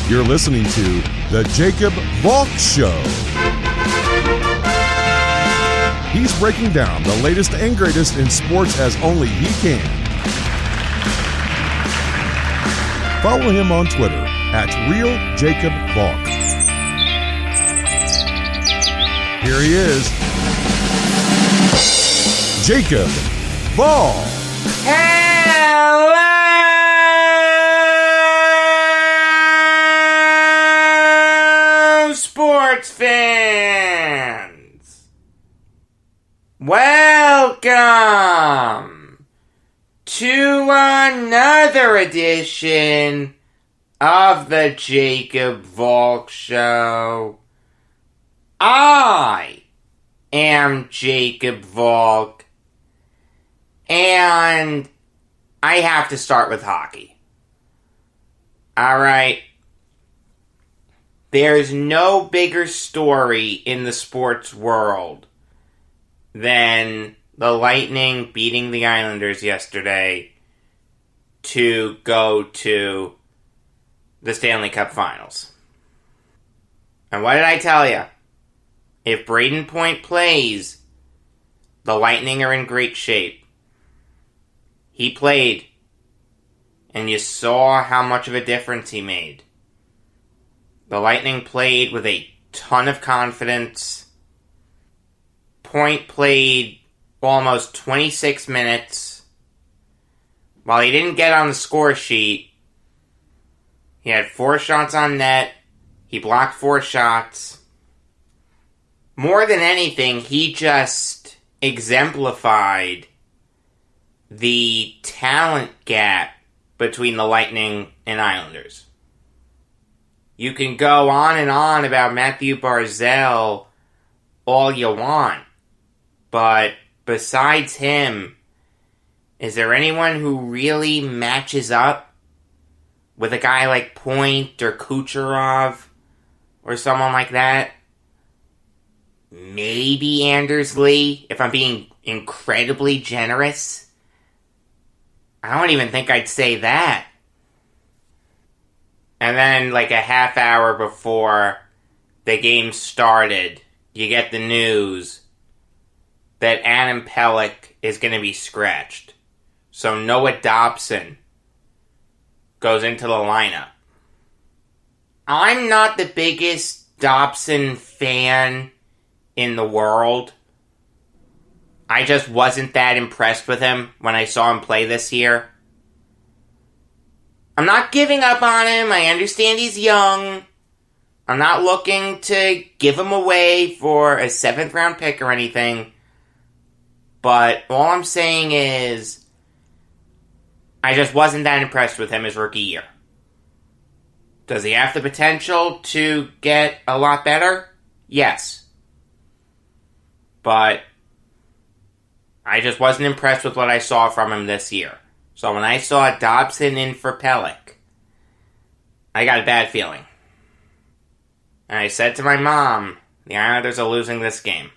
You're listening to The Jacob Valk Show. He's breaking down the latest and greatest in sports as only he can. Follow him on Twitter at RealJacobValk. Here he is, Jacob Valk. Hello, sports fans. Welcome to another edition of the Jacob Valk Show. I am Jacob Valk, and I have to start with hockey. Alright. There's no bigger story in the sports world than the Lightning beating the Islanders yesterday to go to the Stanley Cup Finals. And what did I tell you? If Braden Point plays, the Lightning are in great shape. He played, and you saw how much of a difference he made. The Lightning played with a ton of confidence. Point played almost 26 minutes. While he didn't get on the score sheet, he had 4 shots on net. He blocked 4 shots. More than anything, he just exemplified the talent gap between the Lightning and Islanders. You can go on and on about Matthew Barzal all you want, but besides him, is there anyone who really matches up with a guy like Point or Kucherov or someone like that? Maybe Anders Lee, if I'm being incredibly generous. I don't even think I'd say that. And then, like a half hour before the game started, you get the news that Adam Pelech is going to be scratched. So Noah Dobson goes into the lineup. I'm not the biggest Dobson fan in the world. I just wasn't that impressed with him when I saw him play this year. I'm not giving up on him. I understand he's young. I'm not looking to give him away for a 7th round pick or anything. But all I'm saying is, I just wasn't that impressed with him his rookie year. Does he have the potential to get a lot better? Yes. But I just wasn't impressed with what I saw from him this year. So when I saw Dobson in for Pelech, I got a bad feeling. And I said to my mom, the Islanders are losing this game.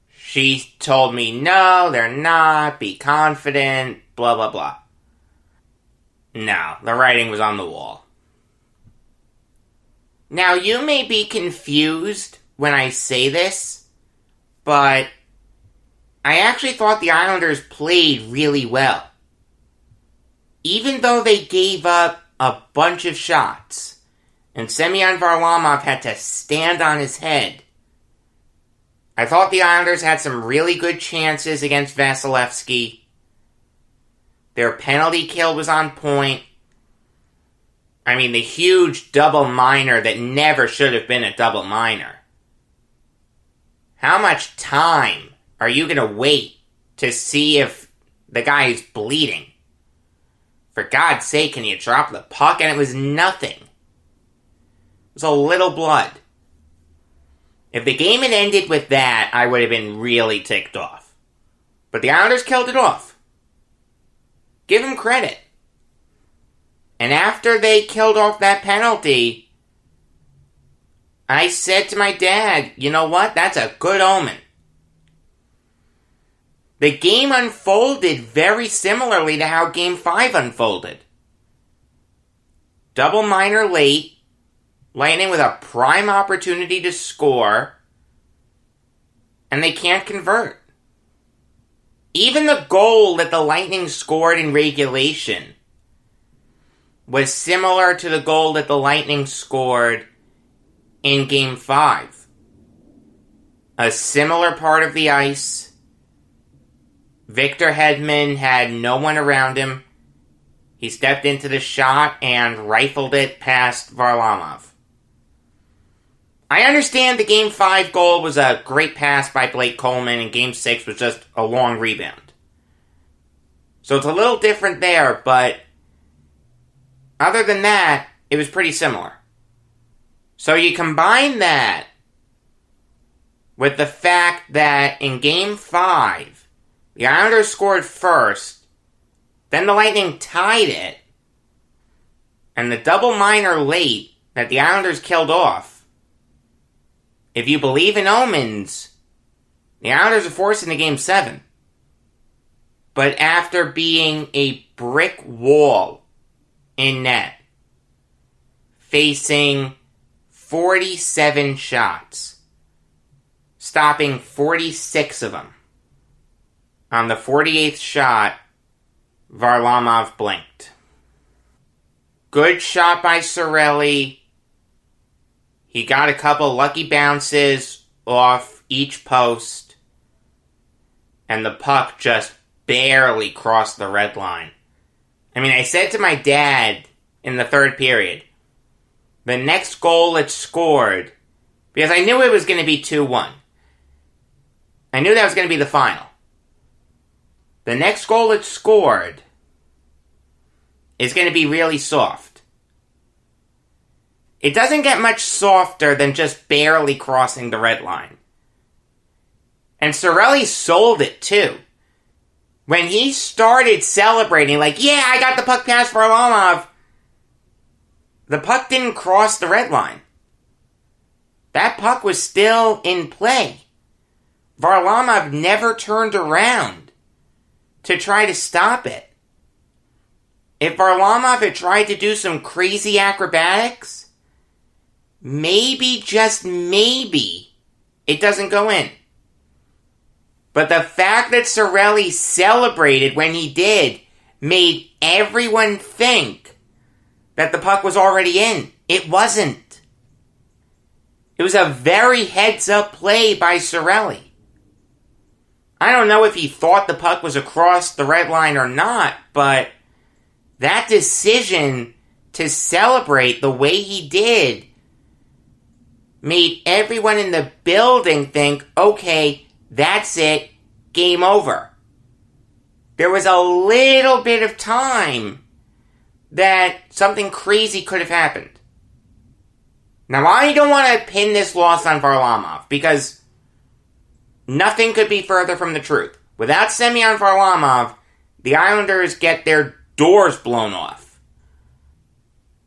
She told me, no, they're not, be confident, blah, blah, blah. No, the writing was on the wall. Now, you may be confused when I say this, but I actually thought the Islanders played really well. Even though they gave up a bunch of shots, and Semyon Varlamov had to stand on his head, I thought the Islanders had some really good chances against Vasilevsky. Their penalty kill was on point. I mean, the huge double minor that never should have been a double minor. How much time are you going to wait to see if the guy is bleeding? For God's sake, can you drop the puck? And it was nothing. It was a little blood. If the game had ended with that, I would have been really ticked off. But the Islanders killed it off. Give them credit. And after they killed off that penalty, I said to my dad, you know what? That's a good omen. The game unfolded very similarly to how Game 5 unfolded. double minor late, Lightning with a prime opportunity to score, and they can't convert. Even the goal that the Lightning scored in regulation was similar to the goal that the Lightning scored in Game 5. A similar part of the ice. Victor Hedman had no one around him. He stepped into the shot and rifled it past Varlamov. I understand the Game 5 goal was a great pass by Blake Coleman, and Game 6 was just a long rebound. So it's a little different there, but other than that, it was pretty similar. So you combine that with the fact that in Game 5, the Islanders scored first, then the Lightning tied it, and the double minor late that the Islanders killed off. If you believe in omens, the Islanders are forced into Game 7. But after being a brick wall in net, facing 47 shots, stopping 46 of them, on the 48th shot, Varlamov blinked. Good shot by Cirelli. He got a couple lucky bounces off each post, and the puck just barely crossed the red line. I mean, I said to my dad in the third period, the next goal it scored, because I knew it was going to be 2-1. I knew that was going to be the final. The next goal it scored is going to be really soft. It doesn't get much softer than just barely crossing the red line. And Cirelli sold it too. When he started celebrating, like, yeah, I got the puck past Varlamov, the puck didn't cross the red line. That puck was still in play. Varlamov never turned around to try to stop it. If Varlamov had tried to do some crazy acrobatics, maybe, just maybe, it doesn't go in. But the fact that Cirelli celebrated when he did made everyone think that the puck was already in. It wasn't. It was a very heads-up play by Cirelli. I don't know if he thought the puck was across the red line or not, but that decision to celebrate the way he did made everyone in the building think, okay, that's it, game over. There was a little bit of time that something crazy could have happened. Now, I don't want to pin this loss on Varlamov, because nothing could be further from the truth. Without Semyon Varlamov, the Islanders get their doors blown off.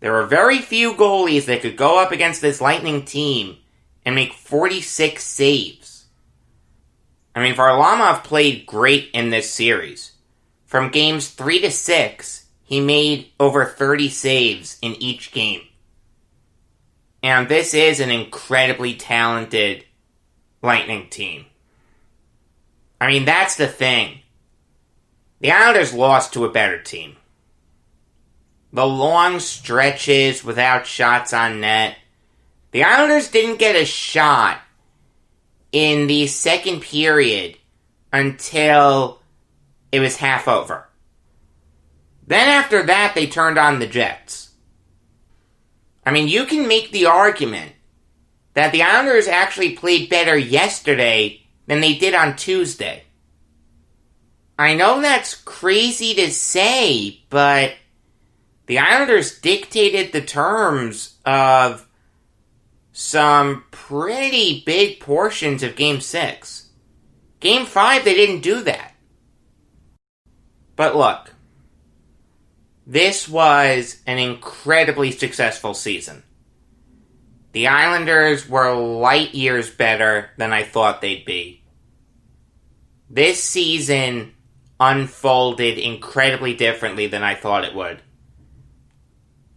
There are very few goalies that could go up against this Lightning team and make 46 saves. I mean, Varlamov played great in this series. From games 3 to 6, he made over 30 saves in each game. And this is an incredibly talented Lightning team. I mean, that's the thing. The Islanders lost to a better team. The long stretches without shots on net. The Islanders didn't get a shot in the second period until it was half over. Then after that, they turned on the Jets. I mean, you can make the argument that the Islanders actually played better yesterday than they did on Tuesday. I know that's crazy to say, but the Islanders dictated the terms of some pretty big portions of Game 6. Game 5, they didn't do that. But look, this was an incredibly successful season. The Islanders were light years better than I thought they'd be. This season unfolded incredibly differently than I thought it would.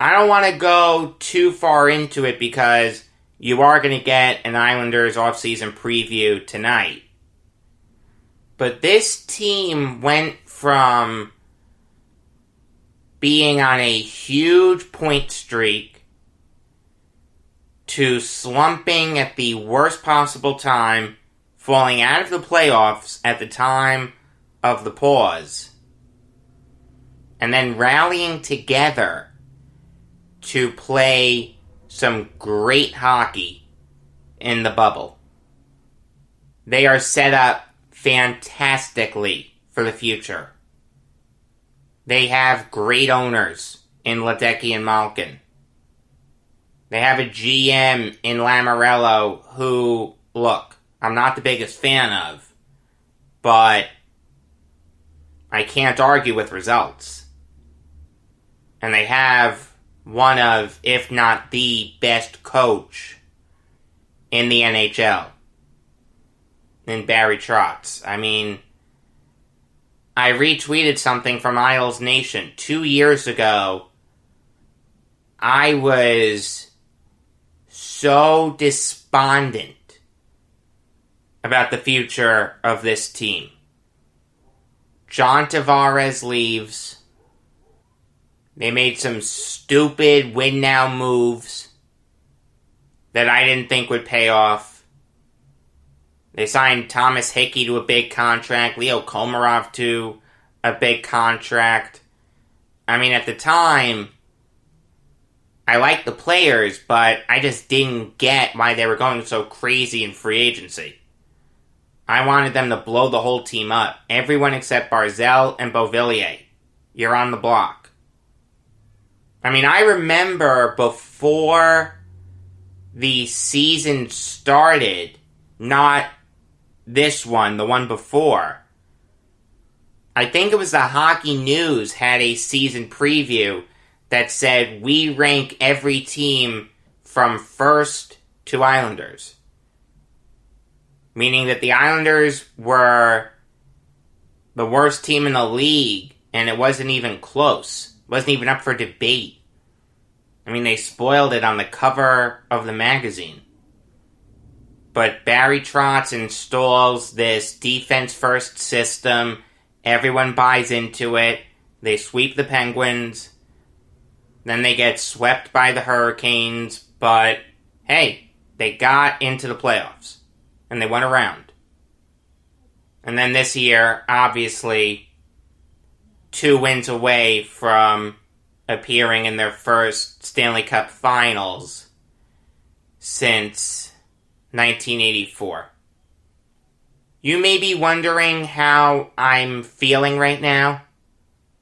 I don't want to go too far into it because you are going to get an Islanders offseason preview tonight. But this team went from being on a huge point streak to slumping at the worst possible time, falling out of the playoffs at the time of the pause, and then rallying together to play some great hockey in the bubble. They are set up fantastically for the future. They have great owners in Ledecky and Malkin. They have a GM in Lamoriello who, look, I'm not the biggest fan of, but I can't argue with results. And they have one of, if not the best coach in the NHL, in Barry Trotz. I mean, I retweeted something from Isles Nation 2 years ago. I was so despondent about the future of this team. John Tavares leaves. They made some stupid win-now moves that I didn't think would pay off. They signed Thomas Hickey to a big contract, Leo Komarov to a big contract. I mean, at the time, I liked the players, but I just didn't get why they were going so crazy in free agency. I wanted them to blow the whole team up. Everyone except Barzal and Beauvillier. You're on the block. I mean, I remember before the season started, not this one, the one before, I think it was the Hockey News had a season preview that said, we rank every team from first to Islanders. Meaning that the Islanders were the worst team in the league, and it wasn't even close. It wasn't even up for debate. I mean, they spoiled it on the cover of the magazine. But Barry Trotz installs this defense-first system. Everyone buys into it. They sweep the Penguins. Then they get swept by the Hurricanes. But, hey, they got into the playoffs. And they went around. And then this year, obviously, 2 wins away from appearing in their first Stanley Cup Finals since 1984. You may be wondering how I'm feeling right now.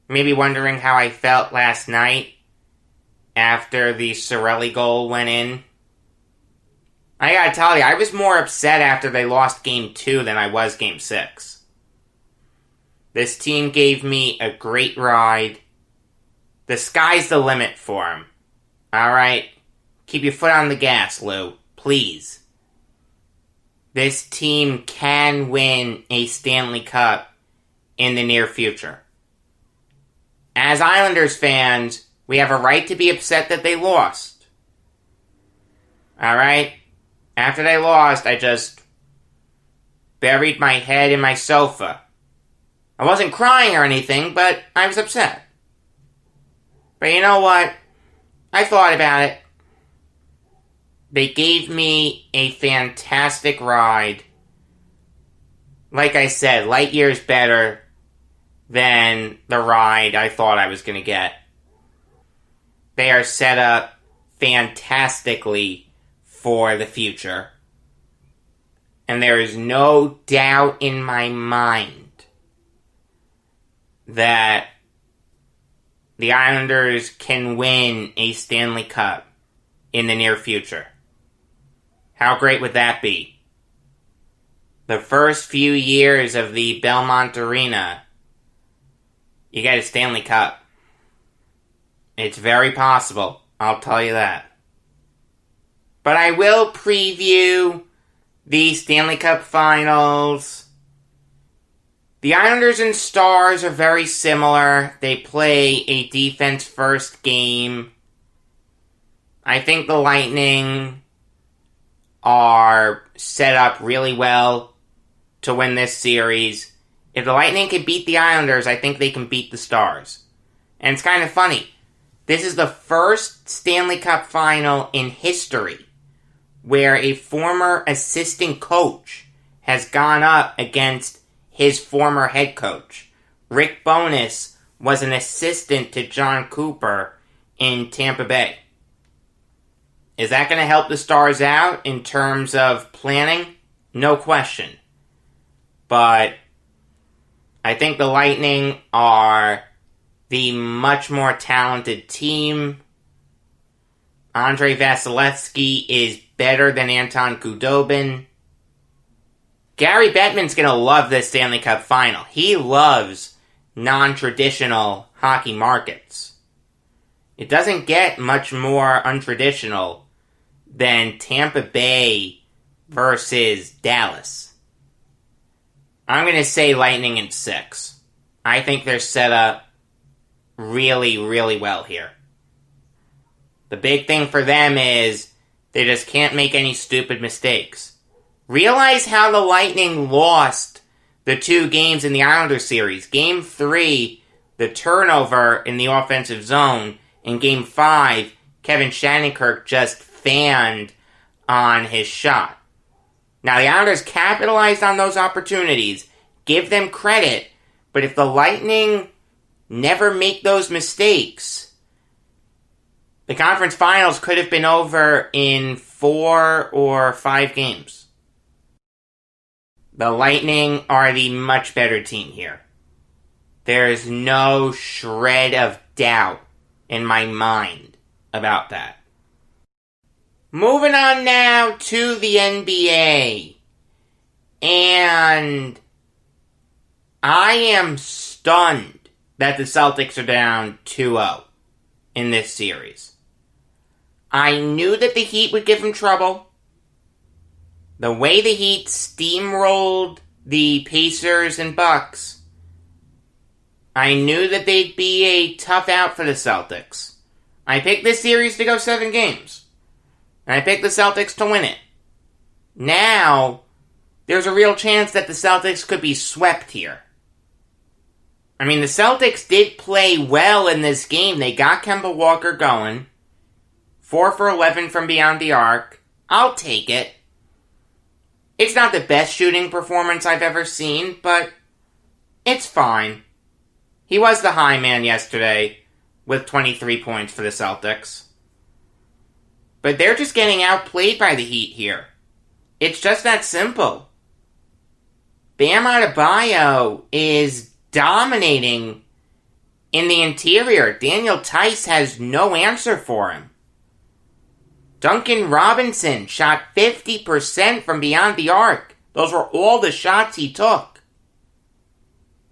Maybe wondering how I felt last night after the Cirelli goal went in. I gotta tell you, I was more upset after they lost Game 2 than I was Game 6. This team gave me a great ride. The sky's the limit for them. Alright? Keep your foot on the gas, Lou. Please. This team can win a Stanley Cup in the near future. As Islanders fans, we have a right to be upset that they lost. Alright? After they lost, I just buried my head in my sofa. I wasn't crying or anything, but I was upset. But you know what? I thought about it. They gave me a fantastic ride. Like I said, light years better than the ride I thought I was going to get. They are set up fantastically for the future. And there is no doubt in my mind that the Islanders can win a Stanley Cup in the near future. How great would that be? The first few years of the Belmont Arena, you get a Stanley Cup. It's very possible, I'll tell you that. But I will preview the Stanley Cup Finals. The Islanders and Stars are very similar. They play a defense-first game. I think the Lightning are set up really well to win this series. If the Lightning can beat the Islanders, I think they can beat the Stars. And it's kind of funny. This is the first Stanley Cup final in history where a former assistant coach has gone up against his former head coach. Rick Bowness was an assistant to John Cooper in Tampa Bay. Is that going to help the Stars out in terms of planning? No question. But I think the Lightning are the much more talented team. Andrei Vasilevsky is better than Anton Khudobin. Gary Bettman's going to love this Stanley Cup final. He loves non-traditional hockey markets. It doesn't get much more untraditional than Tampa Bay versus Dallas. I'm going to say Lightning in 6. I think they're set up really, really well here. The big thing for them is they just can't make any stupid mistakes. Realize how the Lightning lost the 2 games in the Islanders series. Game 3, the turnover in the offensive zone. In Game 5, Kevin Shattenkirk just fanned on his shot. Now, the Islanders capitalized on those opportunities. Give them credit. But if the Lightning never make those mistakes, the conference finals could have been over in 4 or 5 games. The Lightning are the much better team here. There is no shred of doubt in my mind about that. Moving on now to the NBA. And I am stunned that the Celtics are down 2-0 in this series. I knew that the Heat would give them trouble. The way the Heat steamrolled the Pacers and Bucks, I knew that they'd be a tough out for the Celtics. I picked this series to go 7 games. And I picked the Celtics to win it. Now, there's a real chance that the Celtics could be swept here. I mean, the Celtics did play well in this game. They got Kemba Walker going. 4 for 11 from beyond the arc. I'll take it. It's not the best shooting performance I've ever seen, but it's fine. He was the high man yesterday with 23 points for the Celtics. But they're just getting outplayed by the Heat here. It's just that simple. Bam Adebayo is dominating in the interior. Daniel Tice has no answer for him. Duncan Robinson shot 50% from beyond the arc. Those were all the shots he took.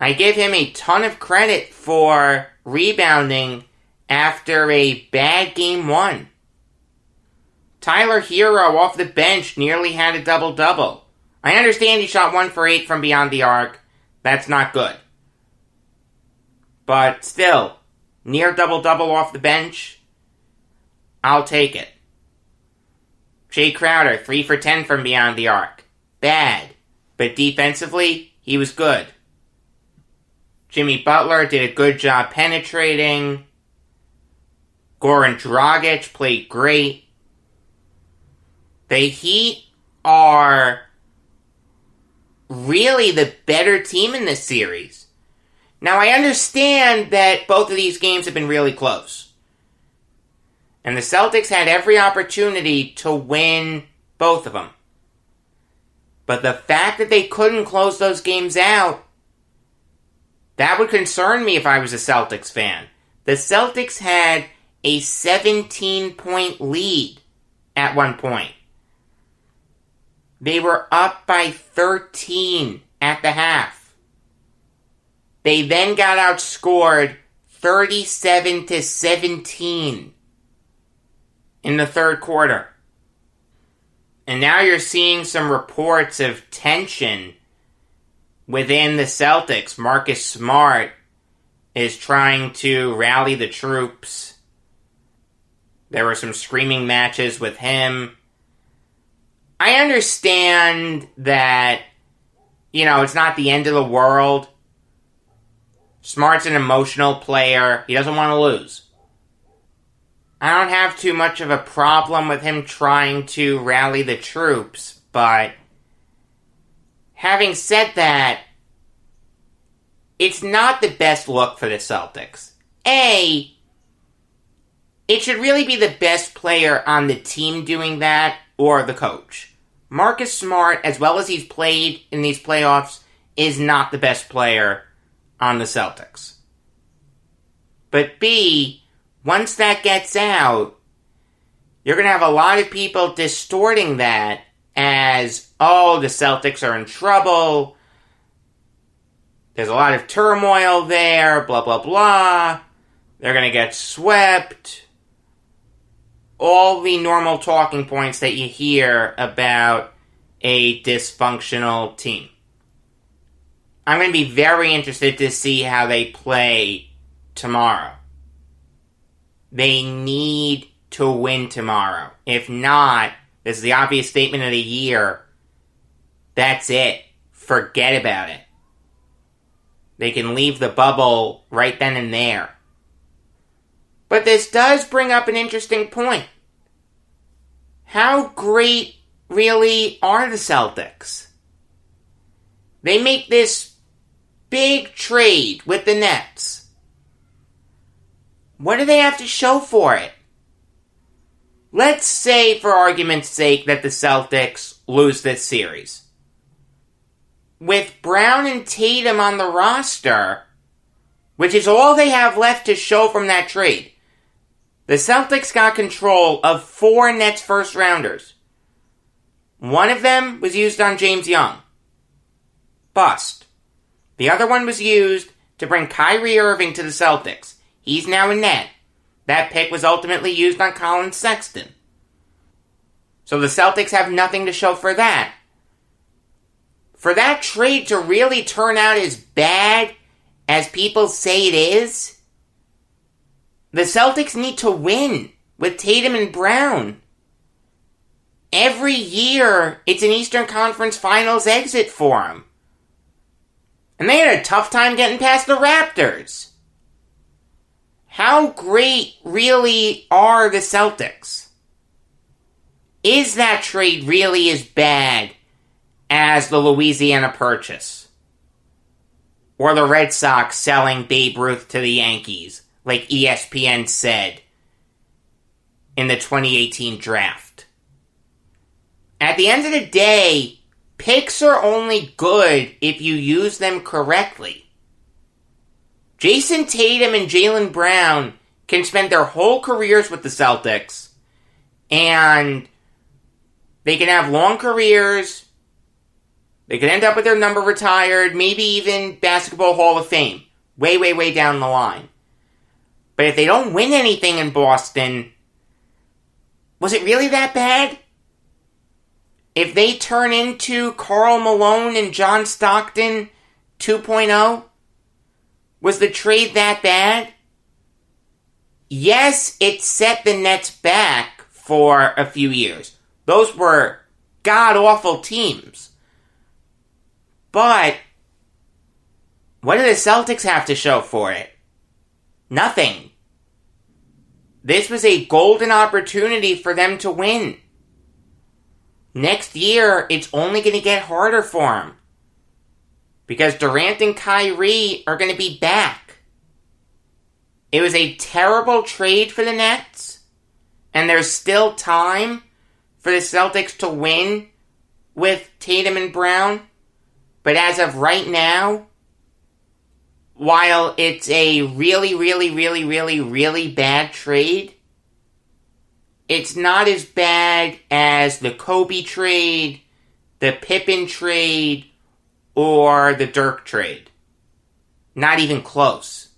I give him a ton of credit for rebounding after a bad game 1. Tyler Hero off the bench nearly had a double-double. I understand he shot 1 for 8 from beyond the arc. That's not good. But still, near double-double off the bench, I'll take it. Jay Crowder, 3 for 10 from beyond the arc. Bad. But defensively, he was good. Jimmy Butler did a good job penetrating. Goran Dragic played great. The Heat are really the better team in this series. Now, I understand that both of these games have been really close. And the Celtics had every opportunity to win both of them. But the fact that they couldn't close those games out, that would concern me if I was a Celtics fan. The Celtics had a 17-point lead at one point. They were up by 13 at the half. They then got outscored 37-17 in the third quarter. And now you're seeing some reports of tension within the Celtics. Marcus Smart is trying to rally the troops. There were some screaming matches with him. I understand that, it's not the end of the world. Smart's an emotional player. He doesn't want to lose. I don't have too much of a problem with him trying to rally the troops, but having said that, it's not the best look for the Celtics. A, it should really be the best player on the team doing that, or the coach. Marcus Smart, as well as he's played in these playoffs, is not the best player on the Celtics. But B, once that gets out, you're going to have a lot of people distorting that as, the Celtics are in trouble, there's a lot of turmoil there, blah, blah, blah, they're going to get swept. All the normal talking points that you hear about a dysfunctional team. I'm going to be very interested to see how they play tomorrow. They need to win tomorrow. If not, this is the obvious statement of the year. That's it. Forget about it. They can leave the bubble right then and there. But this does bring up an interesting point. How great really are the Celtics? They make this big trade with the Nets. What do they have to show for it? Let's say, for argument's sake, that the Celtics lose this series. With Brown and Tatum on the roster, which is all they have left to show from that trade, the Celtics got control of 4 Nets first-rounders. One of them was used on James Young. Bust. The other one was used to bring Kyrie Irving to the Celtics. He's now a Net. That pick was ultimately used on Colin Sexton. So the Celtics have nothing to show for that. For that trade to really turn out as bad as people say it is, the Celtics need to win with Tatum and Brown. Every year, it's an Eastern Conference Finals exit for them. And they had a tough time getting past the Raptors. How great really are the Celtics? Is that trade really as bad as the Louisiana Purchase? Or the Red Sox selling Babe Ruth to the Yankees, like ESPN said in the 2018 draft? At the end of the day, picks are only good if you use them correctly. Jason Tatum and Jaylen Brown can spend their whole careers with the Celtics, and they can have long careers. They could end up with their number retired, maybe even Basketball Hall of Fame, way, way, way down the line. But if they don't win anything in Boston, was it really that bad? If they turn into Karl Malone and John Stockton 2.0, was the trade that bad? Yes, it set the Nets back for a few years. Those were god-awful teams. But what do the Celtics have to show for it? Nothing. This was a golden opportunity for them to win. Next year, it's only going to get harder for them. Because Durant and Kyrie are going to be back. It was a terrible trade for the Nets. And there's still time for the Celtics to win with Tatum and Brown. But as of right now, while it's a really, really, really, really, really bad trade, it's not as bad as the Kobe trade, the Pippen trade, or the Dirk trade. Not even close.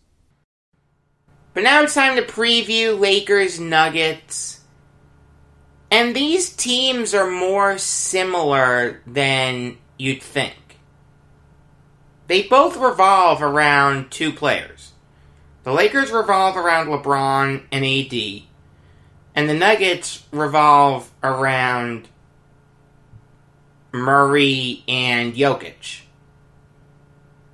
But now it's time to preview Lakers Nuggets. And these teams are more similar than you'd think. They both revolve around 2 players. The Lakers revolve around LeBron and AD. And the Nuggets revolve around Murray and Jokic.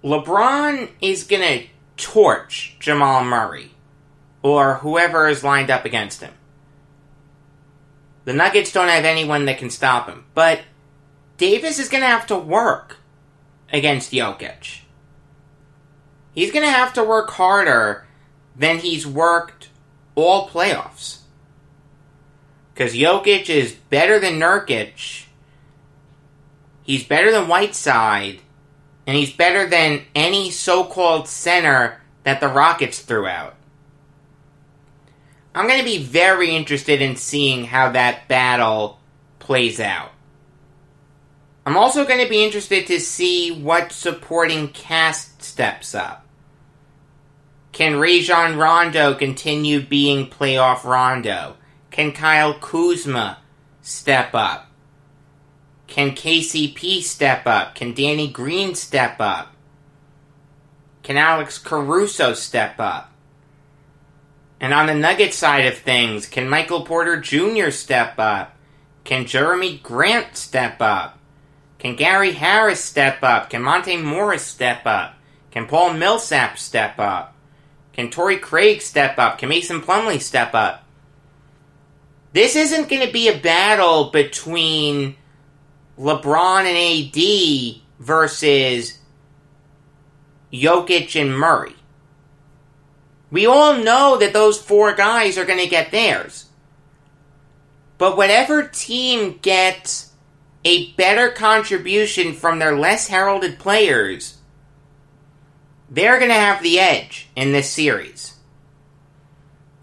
LeBron is going to torch Jamal Murray or whoever is lined up against him. The Nuggets don't have anyone that can stop him, but Davis is going to have to work against Jokic. He's going to have to work harder than he's worked all playoffs. Because Jokic is better than Nurkic, he's better than Whiteside, and he's better than any so-called center that the Rockets threw out. I'm going to be very interested in seeing how that battle plays out. I'm also going to be interested to see what supporting cast steps up. Can Rajon Rondo continue being playoff Rondo? Can Kyle Kuzma step up? Can KCP step up? Can Danny Green step up? Can Alex Caruso step up? And on the Nuggets side of things, can Michael Porter Jr. step up? Can Jeremy Grant step up? Can Gary Harris step up? Can Monte Morris step up? Can Paul Millsap step up? Can Torrey Craig step up? Can Mason Plumlee step up? This isn't going to be a battle between LeBron and AD versus Jokic and Murray. We all know that those four guys are going to get theirs. But whatever team gets a better contribution from their less heralded players, they're going to have the edge in this series.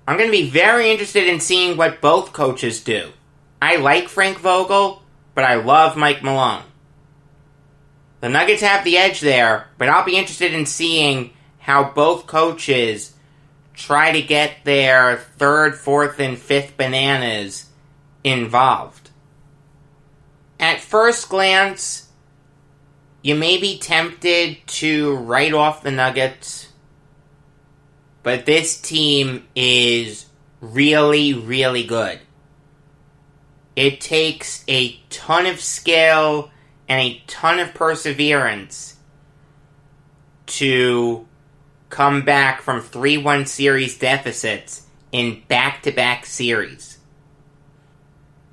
I'm going to be very interested in seeing what both coaches do. I like Frank Vogel, but I love Mike Malone. The Nuggets have the edge there, but I'll be interested in seeing how both coaches try to get their third, fourth, and fifth bananas involved. At first glance, you may be tempted to write off the Nuggets, but this team is really, really good. It takes a ton of skill and a ton of perseverance to come back from 3-1 series deficits in back-to-back series.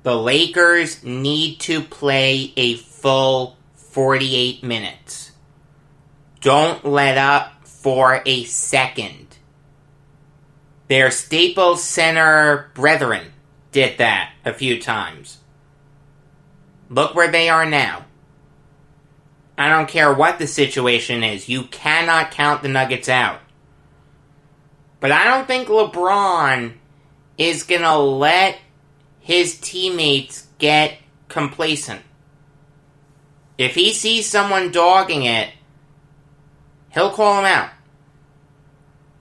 The Lakers need to play a full 48 minutes. Don't let up for a second. Their Staples Center brethren did that a few times. Look where they are now. I don't care what the situation is. You cannot count the Nuggets out. But I don't think LeBron is going to let his teammates get complacent. If he sees someone dogging it, he'll call him out.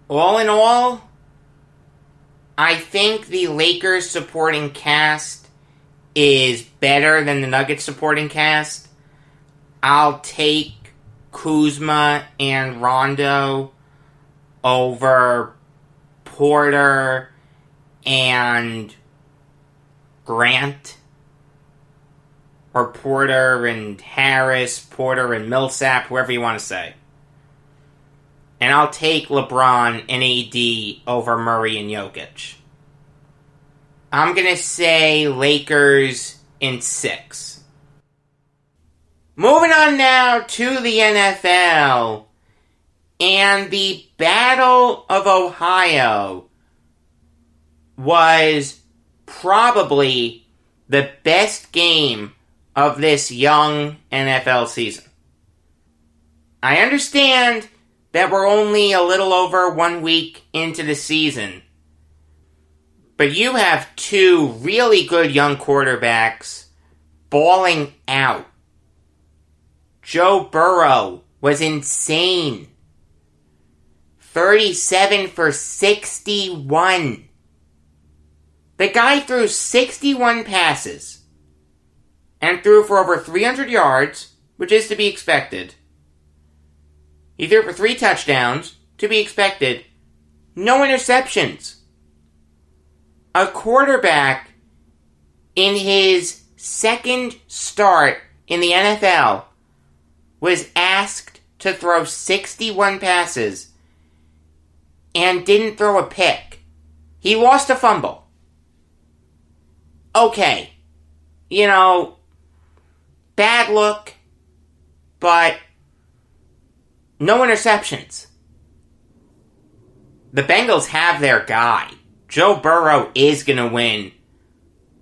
All in all, I think the Lakers supporting cast is better than the Nuggets supporting cast. I'll take Kuzma and Rondo over Porter and Grant. Or Porter and Harris, Porter and Millsap, whoever you want to say. And I'll take LeBron and AD over Murray and Jokic. I'm going to say Lakers in 6. Moving on now to the NFL. And the Battle of Ohio was probably the best game of this young NFL season. I understand that we're only a little over 1 week into the season, but you have two really good young quarterbacks balling out. Joe Burrow was insane. 37 for 61. The guy threw 61 passes and threw for over 300 yards, which is to be expected. He threw for 3 touchdowns, to be expected. No interceptions. a quarterback in his second start in the NFL was asked to throw 61 passes and didn't throw a pick. He lost a fumble. Okay. Bad look, but no interceptions. The Bengals have their guy. Joe Burrow is going to win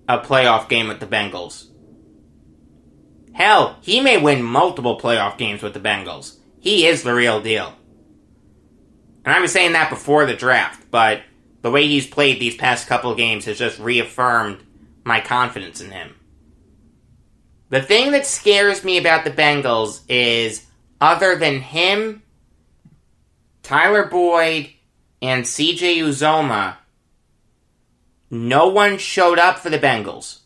a playoff game with the Bengals. Hell, he may win multiple playoff games with the Bengals. He is the real deal. And I was saying that before the draft, but the way he's played these past couple games has just reaffirmed my confidence in him. The thing that scares me about the Bengals is, other than him, Tyler Boyd, and CJ Uzomah, no one showed up for the Bengals.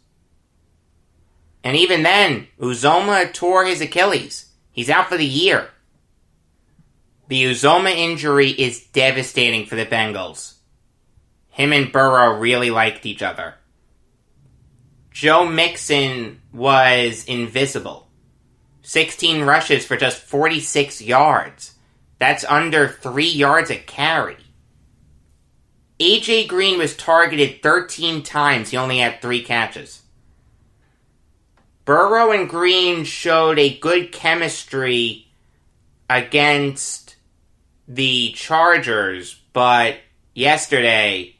And even then, Uzomah tore his Achilles. He's out for the year. The Uzomah injury is devastating for the Bengals. Him and Burrow really liked each other. Joe Mixon was invisible. 16 rushes for just 46 yards. That's under 3 yards a carry. A.J. Green was targeted 13 times. He only had 3 catches. Burrow and Green showed a good chemistry against the Chargers, but yesterday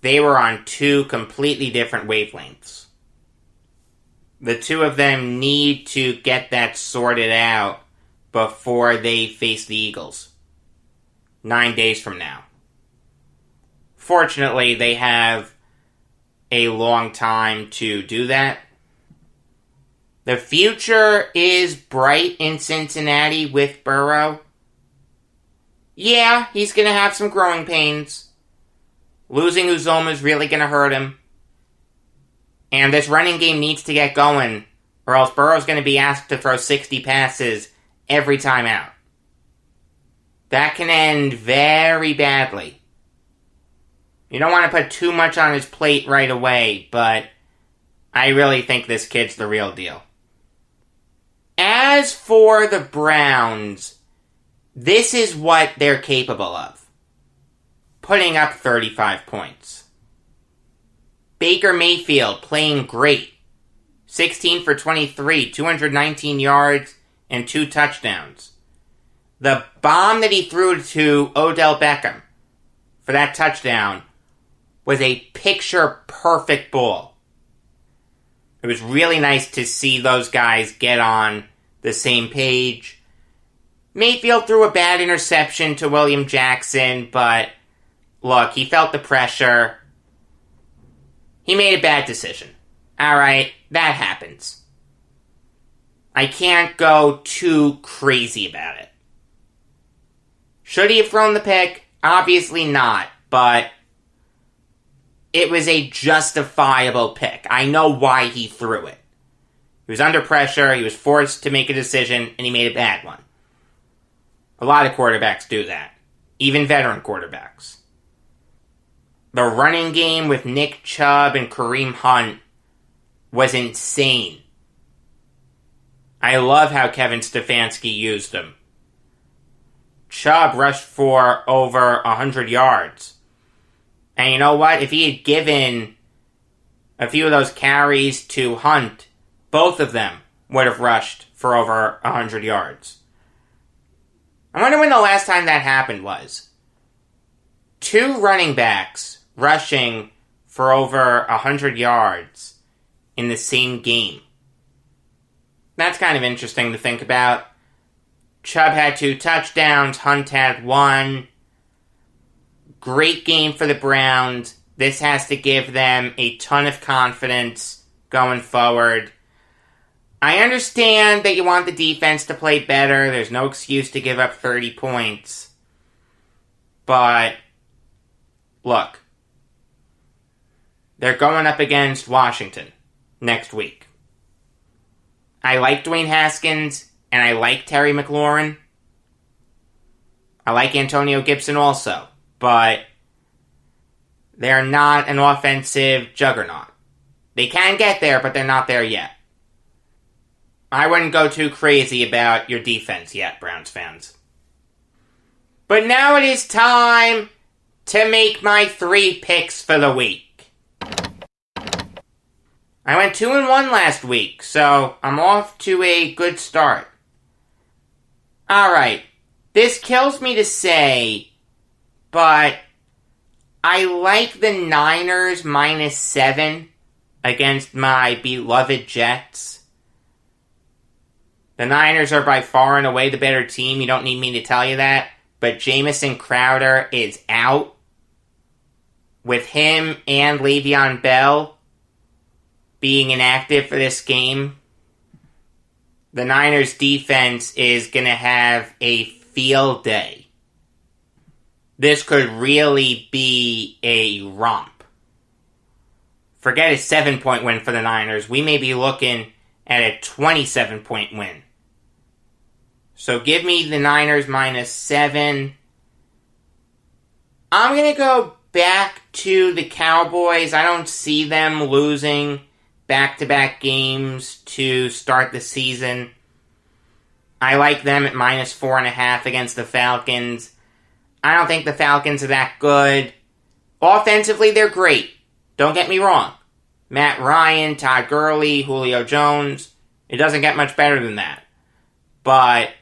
they were on 2 completely different wavelengths. The 2 of them need to get that sorted out before they face the Eagles 9 days from now. Fortunately, they have a long time to do that. The future is bright in Cincinnati with Burrow. Yeah, he's going to have some growing pains. Losing Uzomah is really going to hurt him. And this running game needs to get going, or else Burrow's going to be asked to throw 60 passes every time out. That can end very badly. You don't want to put too much on his plate right away, but I really think this kid's the real deal. As for the Browns, this is what they're capable of. Putting up 35 points. Baker Mayfield playing great. 16 for 23, 219 yards, and 2 touchdowns. The bomb that he threw to Odell Beckham for that touchdown was a picture-perfect ball. It was really nice to see those guys get on the same page. Mayfield threw a bad interception to William Jackson, but look, he felt the pressure. He made a bad decision. Alright, that happens. I can't go too crazy about it. Should he have thrown the pick? Obviously not, but it was a justifiable pick. I know why he threw it. He was under pressure, he was forced to make a decision, and he made a bad one. A lot of quarterbacks do that. Even veteran quarterbacks. The running game with Nick Chubb and Kareem Hunt was insane. I love how Kevin Stefanski used him. Chubb rushed for over 100 yards. And you know what? If he had given a few of those carries to Hunt, both of them would have rushed for over 100 yards. I wonder when the last time that happened was. 2 running backs rushing for over 100 yards in the same game. That's kind of interesting to think about. Chubb had 2 touchdowns, Hunt had 1. Great game for the Browns. This has to give them a ton of confidence going forward. I understand that you want the defense to play better. There's no excuse to give up 30 points. But, look. They're going up against Washington next week. I like Dwayne Haskins, and I like Terry McLaurin. I like Antonio Gibson also. But They're not an offensive juggernaut. They can get there, but they're not there yet. I wouldn't go too crazy about your defense yet, Browns fans. But now it is time to make my 3 picks for the week. I went 2-1 last week, so I'm off to a good start. Alright, this kills me to say, but I like the Niners -7 against my beloved Jets. The Niners are by far and away the better team. You don't need me to tell you that. But Jamison Crowder is out. With him and Le'Veon Bell being inactive for this game, the Niners defense is going to have a field day. This could really be a romp. Forget a 7-point win for the Niners. We may be looking at a 27-point win. So give me the Niners -7. I'm going to go back to the Cowboys. I don't see them losing back-to-back games to start the season. I like them at -4.5 against the Falcons. I don't think the Falcons are that good. Offensively, they're great. Don't get me wrong. Matt Ryan, Todd Gurley, Julio Jones. It doesn't get much better than that. But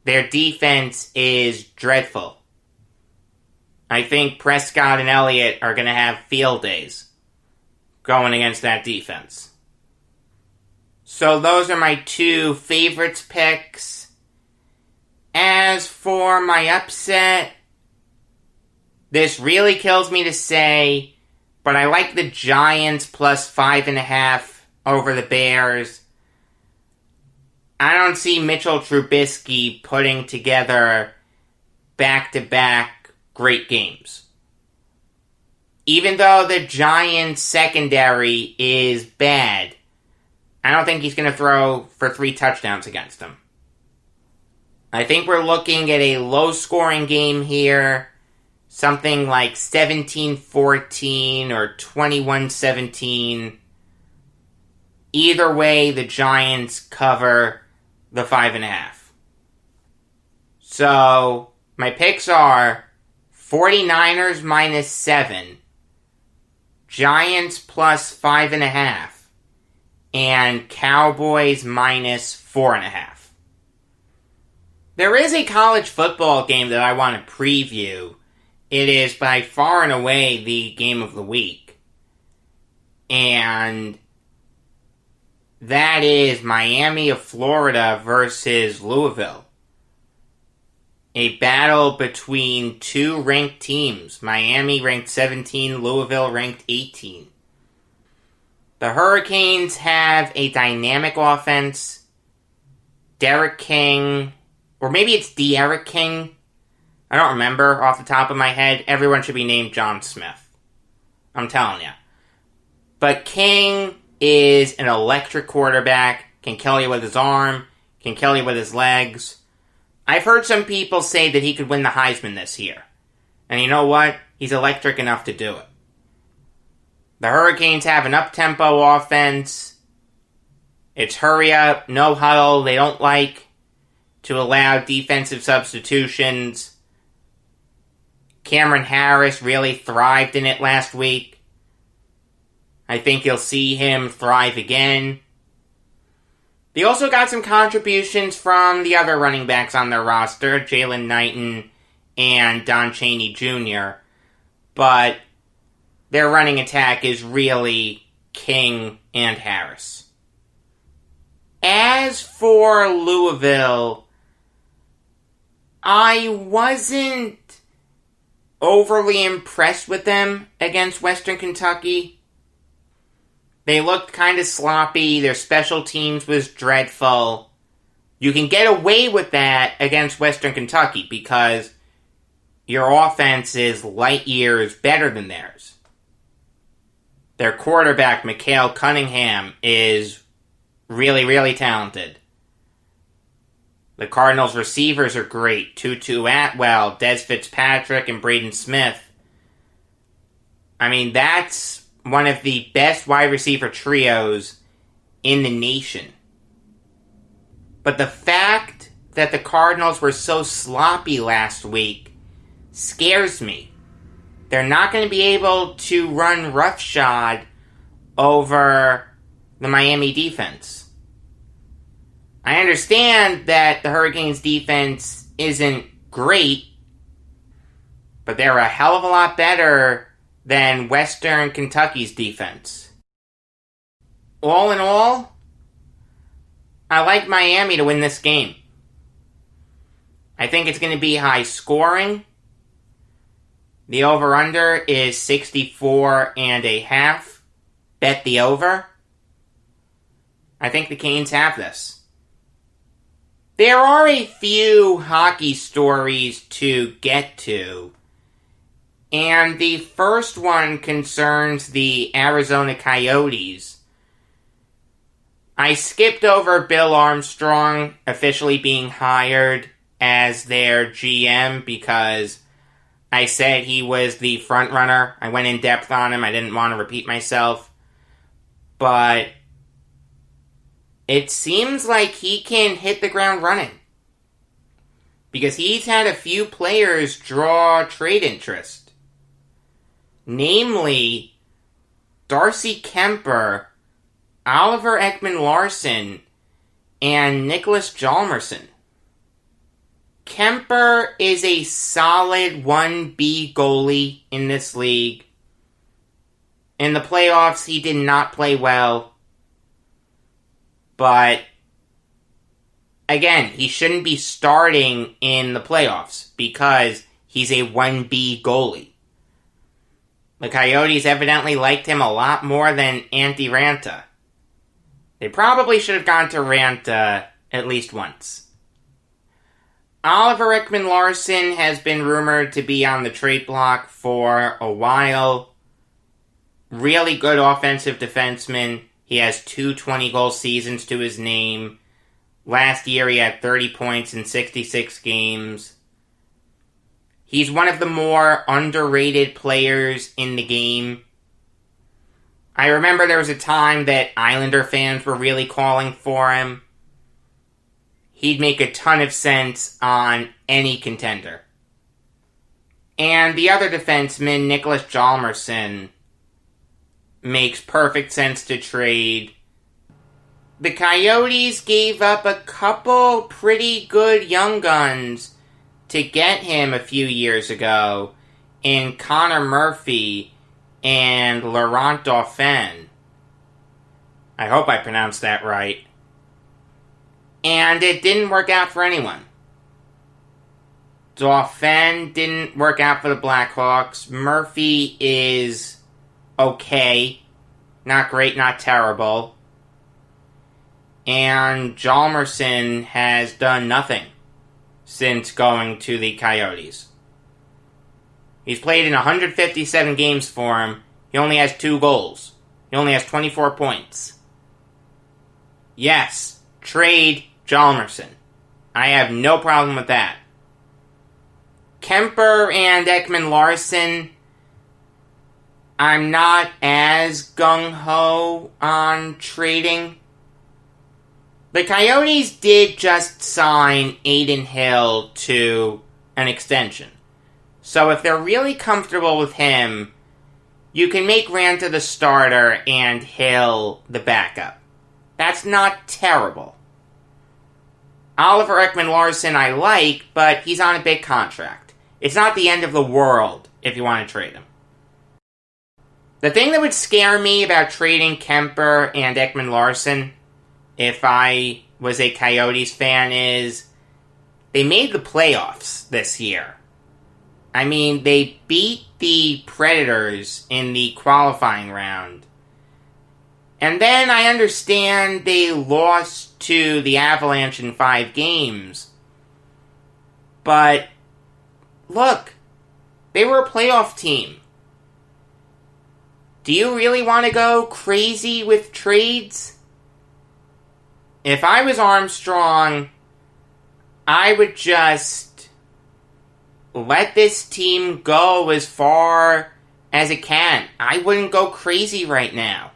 their defense is dreadful. I think Prescott and Elliott are going to have field days going against that defense. So those are my 2 favorites picks. As for my upset, this really kills me to say, but I like the Giants +5.5 over the Bears. I don't see Mitchell Trubisky putting together back-to-back great games. Even though the Giants' secondary is bad, I don't think he's going to throw for 3 touchdowns against them. I think we're looking at a low-scoring game here, something like 17-14 or 21-17. Either way, the Giants cover the 5.5. So, my picks are 49ers -7, Giants +5.5, and Cowboys -4.5. There is a college football game that I want to preview. It is by far and away the game of the week. And that is Miami of Florida versus Louisville. A battle between 2 ranked teams. Miami ranked 17, Louisville ranked 18. The Hurricanes have a dynamic offense. Derek King, or maybe it's De'Eric King. I don't remember off the top of my head. Everyone should be named John Smith. I'm telling you. But King is an electric quarterback, can kill you with his arm, can kill you with his legs. I've heard some people say that he could win the Heisman this year. And you know what? He's electric enough to do it. The Hurricanes have an up-tempo offense. It's hurry up, no huddle. They don't like to allow defensive substitutions. Cameron Harris really thrived in it last week. I think you'll see him thrive again. They also got some contributions from the other running backs on their roster, Jalen Knighton and Don Chaney Jr., but their running attack is really King and Harris. As for Louisville, I wasn't overly impressed with them against Western Kentucky. They looked kind of sloppy. Their special teams was dreadful. You can get away with that against Western Kentucky because your offense is light years better than theirs. Their quarterback, Mikhail Cunningham, is really, really talented. The Cardinals' receivers are great. Tutu Atwell, Des Fitzpatrick, and Braden Smith. I mean, that's one of the best wide receiver trios in the nation. But the fact that the Cardinals were so sloppy last week scares me. They're not going to be able to run roughshod over the Miami defense. I understand that the Hurricanes defense isn't great, but they're a hell of a lot better than Western Kentucky's defense. All in all, I like Miami to win this game. I think it's going to be high scoring. The over-under is 64.5. Bet the over. I think the Canes have this. There are a few hockey stories to get to, and the first one concerns the Arizona Coyotes. I skipped over Bill Armstrong officially being hired as their GM because I said he was the front runner. I went in depth on him. I didn't want to repeat myself. But it seems like he can hit the ground running. Because he's had a few players draw trade interest. Namely, Darcy Kemper, Oliver Ekman-Larsson, and Nicholas Hjalmarsson. Kemper is a solid 1B goalie in this league. In the playoffs, he did not play well. But, again, he shouldn't be starting in the playoffs because he's a 1B goalie. The Coyotes evidently liked him a lot more than Antti Ranta. They probably should have gone to Ranta at least once. Oliver Ekman-Larsson has been rumored to be on the trade block for a while. Really good offensive defenseman. He has 2 20-goal seasons to his name. Last year he had 30 points in 66 games. He's one of the more underrated players in the game. I remember there was a time that Islander fans were really calling for him. He'd make a ton of sense on any contender. And the other defenseman, Nicholas Hjalmarsson, makes perfect sense to trade. The Coyotes gave up a couple pretty good young guns to get him a few years ago in Connor Murphy and Laurent Dauphin. I hope I pronounced that right. And it didn't work out for anyone. Dauphin didn't work out for the Blackhawks. Murphy is okay. Not great, not terrible. And Hjalmarsson has done nothing since going to the Coyotes. He's played in 157 games for him. He only has 2 goals. He only has 24 points. Yes, trade Hjalmarsson. I have no problem with that. Kemper and Ekman-Larsson, I'm not as gung-ho on trading. The Coyotes did just sign Adin Hill to an extension. So if they're really comfortable with him, you can make Ranta the starter and Hill the backup. That's not terrible. Oliver Ekman-Larsson I like, but he's on a big contract. It's not the end of the world if you want to trade him. The thing that would scare me about trading Kemper and Ekman-Larsson, if I was a Coyotes fan, is they made the playoffs this year. I mean, they beat the Predators in the qualifying round. And then I understand they lost to the Avalanche in 5 games. But, look, they were a playoff team. Do you really want to go crazy with trades? If I was Armstrong, I would just let this team go as far as it can. I wouldn't go crazy right now.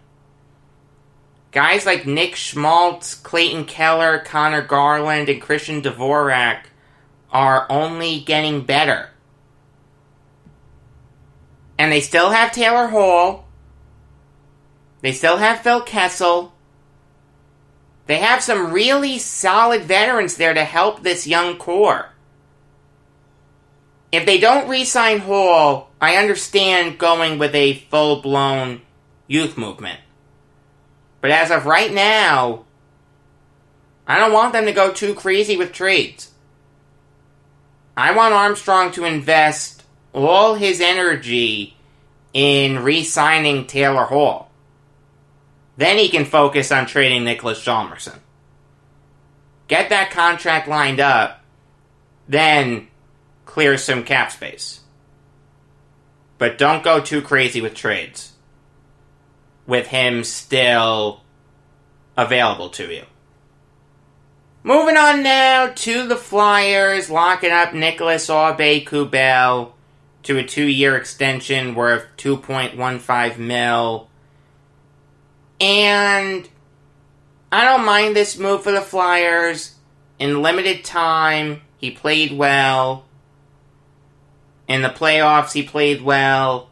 Guys like Nick Schmaltz, Clayton Keller, Connor Garland, and Christian Dvorak are only getting better. And they still have Taylor Hall. They still have Phil Kessel. They have some really solid veterans there to help this young core. If they don't re-sign Hall, I understand going with a full-blown youth movement. But as of right now, I don't want them to go too crazy with trades. I want Armstrong to invest all his energy in re-signing Taylor Hall. Then he can focus on trading Nicholas Chalmerson. Get that contract lined up, then clear some cap space. But don't go too crazy with trades, with him still available to you. Moving on now to the Flyers, locking up Nicholas Aube-Kubel to a 2-year extension worth $2.15 million. And I don't mind this move for the Flyers. In limited time, he played well. In the playoffs, he played well.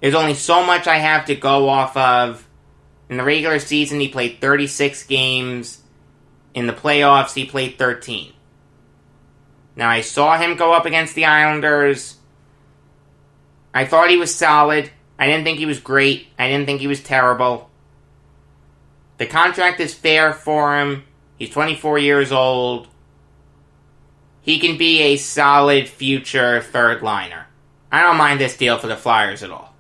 There's only so much I have to go off of. In the regular season, he played 36 games. In the playoffs, he played 13. Now, I saw him go up against the Islanders. I thought he was solid. I didn't think he was great. I didn't think he was terrible. The contract is fair for him. He's 24 years old. He can be a solid future third liner. I don't mind this deal for the Flyers at all.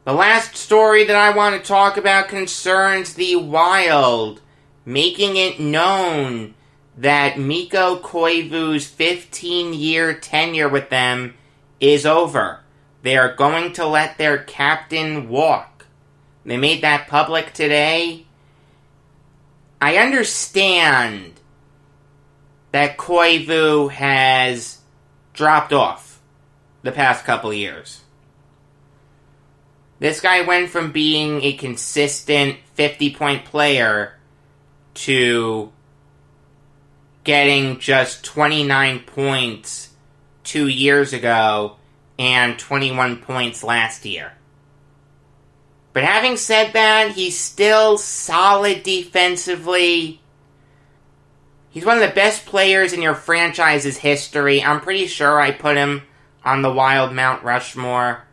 The last story that I want to talk about concerns the Wild, making it known that Mikko Koivu's 15-year tenure with them is over. They are going to let their captain walk. They made that public today. I understand that Koivu has dropped off the past couple years. This guy went from being a consistent 50-point player to getting just 29 points 2 years ago and 21 points last year. But having said that, he's still solid defensively. He's one of the best players in your franchise's history. I'm pretty sure I put him on the Wild Mount Rushmore.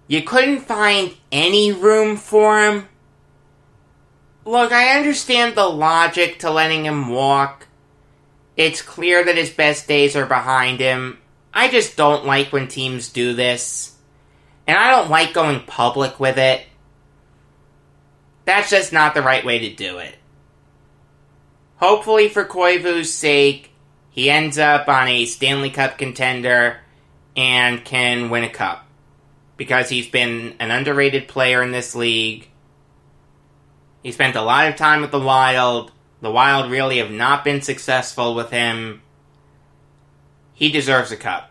You couldn't find any room for him? Look, I understand the logic to letting him walk. It's clear that his best days are behind him. I just don't like when teams do this. And I don't like going public with it. That's just not the right way to do it. Hopefully for Koivu's sake, he ends up on a Stanley Cup contender and can win a cup. Because he's been an underrated player in this league. He spent a lot of time with the Wild. The Wild really have not been successful with him. He deserves a cup.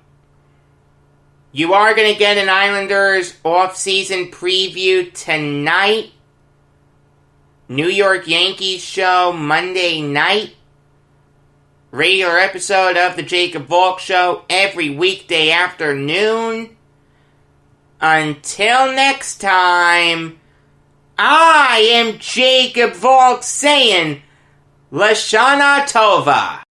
You are going to get an Islanders off-season preview tonight. New York Yankees show Monday night. Regular episode of the Jacob Valk Show every weekday afternoon. Until next time, I am Jacob Valk saying Lashana Tova.